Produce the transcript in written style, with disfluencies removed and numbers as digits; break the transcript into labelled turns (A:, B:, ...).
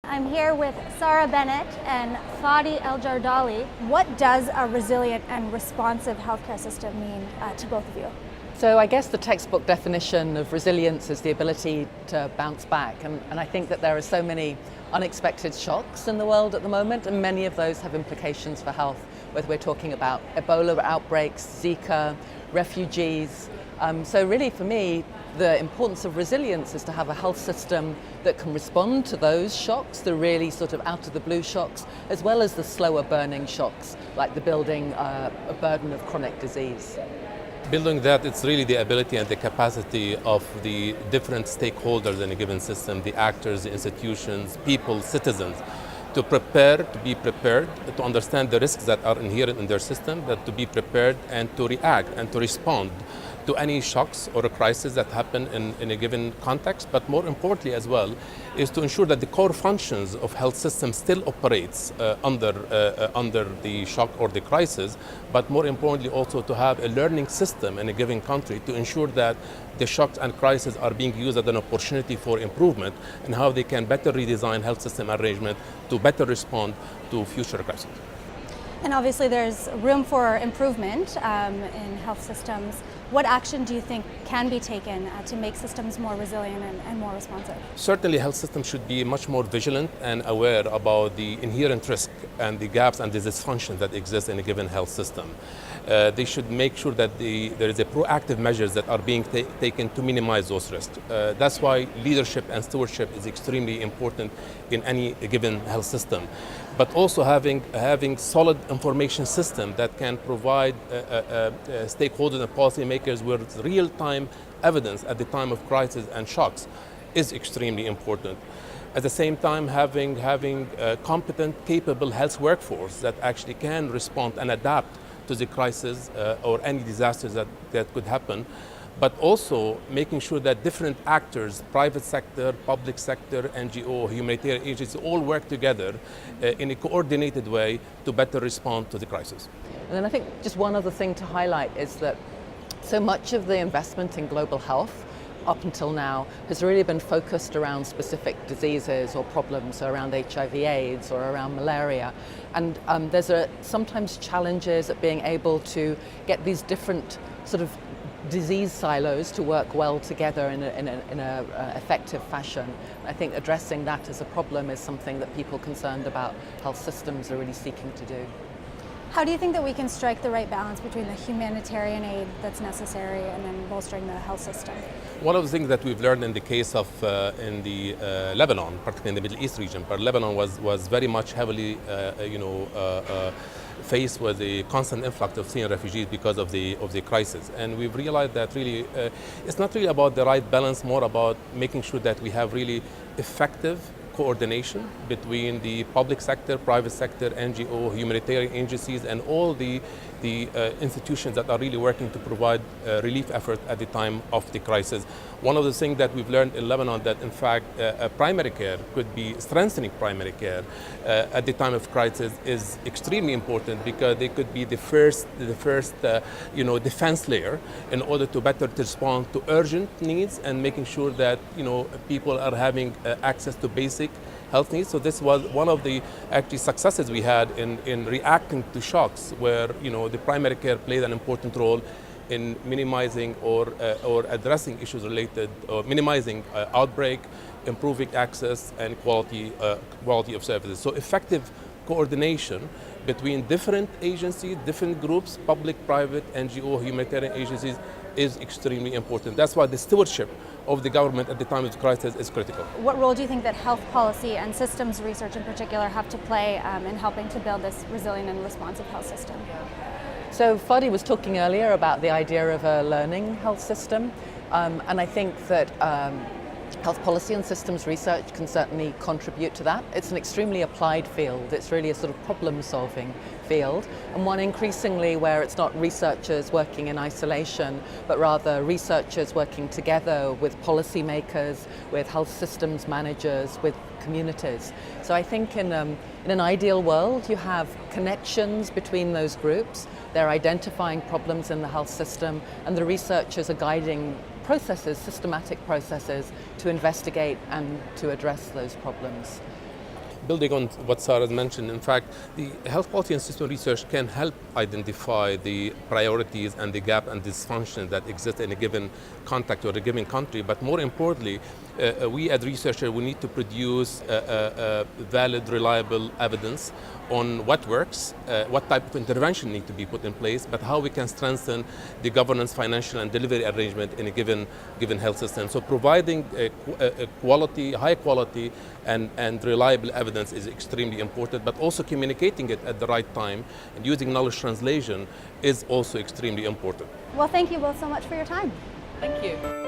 A: I'm here with Sarah Bennett and Fadi El-Jardali. What does a resilient and responsive healthcare system mean to both of you?
B: So I guess the textbook definition of resilience is the ability to bounce back. And I think that there are so many unexpected shocks in the world at the moment, and many of those have implications for health, whether we're talking about Ebola outbreaks, Zika, refugees. So really for me, the importance of resilience is to have a health system that can respond to those shocks, the really sort of out of the blue shocks, as well as the slower burning shocks, like the building a burden of chronic disease.
C: Building that, it's really the ability and the capacity of the different stakeholders in a given system, the actors, the institutions, people, citizens, to be prepared, to understand the risks that are inherent in their system, that to be prepared and to react and to respond to any shocks or a crisis that happen in a given context, but more importantly as well, is to ensure that the core functions of health systems still operates under the shock or the crisis, but more importantly also to have a learning system in a given country to ensure that the shocks and crises are being used as an opportunity for improvement and how they can better redesign health system arrangement to better respond to future crises.
A: And obviously there's room for improvement in health systems. What action do you think can be taken to make systems more resilient and more responsive?
C: Certainly health systems should be much more vigilant and aware about the inherent risk and the gaps and the dysfunctions that exist in a given health system. They should make sure that there is a proactive measures that are being taken to minimize those risks. That's why leadership and stewardship is extremely important in any given health system. But also having solid information system that can provide stakeholders and policymakers with real-time evidence at the time of crisis and shocks is extremely important. At the same time, having a competent, capable health workforce that actually can respond and adapt to the crisis or any disasters that could happen, but also making sure that different actors, private sector, public sector, NGO, humanitarian agencies, all work together in a coordinated way to better respond to the crisis.
B: And then I think just one other thing to highlight is that so much of the investment in global health up until now has really been focused around specific diseases or problems around HIV/AIDS or around malaria. And there's sometimes challenges at being able to get these different sort of disease silos to work well together in a effective fashion. I think addressing that as a problem is something that people concerned about health systems are really seeking to do.
A: How do you think that we can strike the right balance between the humanitarian aid that's necessary and then bolstering the health system?
C: One of the things that we've learned in the case of in the Lebanon, particularly in the Middle East region, but Lebanon was very much heavily, faced with a constant influx of Syrian refugees because of the crisis, and we've realized that really it's not really about the right balance, more about making sure that we have really effective coordination between the public sector, private sector, NGO, humanitarian agencies, and all the institutions that are really working to provide relief effort at the time of the crisis. One of the things that we've learned in Lebanon that in fact primary care could be strengthening primary care at the time of crisis is extremely important because they could be the first defense layer in order to better respond to urgent needs and making sure that people are having access to basic health needs. So this was one of the actually successes we had in reacting to shocks, where the primary care played an important role in minimizing or addressing issues related, or minimizing outbreak, improving access and quality of services. So effective coordination between different agencies, different groups, public, private, NGO, humanitarian agencies is extremely important. That's why the stewardship of the government at the time of the crisis is critical.
A: What role do you think that health policy and systems research in particular have to play in helping to build this resilient and responsive health system?
B: So Fadi was talking earlier about the idea of a learning health system, and I think that health policy and systems research can certainly contribute to that. It's an extremely applied field. It's really a sort of problem-solving field, and one increasingly where it's not researchers working in isolation, but rather researchers working together with policymakers, with health systems managers, with communities. So I think in an ideal world, you have connections between those groups. They're identifying problems in the health system, and the researchers are guiding processes, systematic processes, to investigate and to address those problems.
C: building on what Sarah mentioned, in fact, the health policy and system research can help identify the priorities and the gap and dysfunction that exist in a given context or a given country. But more importantly, we as researchers, we need to produce valid, reliable evidence on what works, what type of intervention need to be put in place, but how we can strengthen the governance, financial, and delivery arrangement in a given health system. So providing high quality and reliable evidence is extremely important, but also communicating it at the right time and using knowledge translation is also extremely important.
A: Well, thank you both so much for your time.
B: Thank you.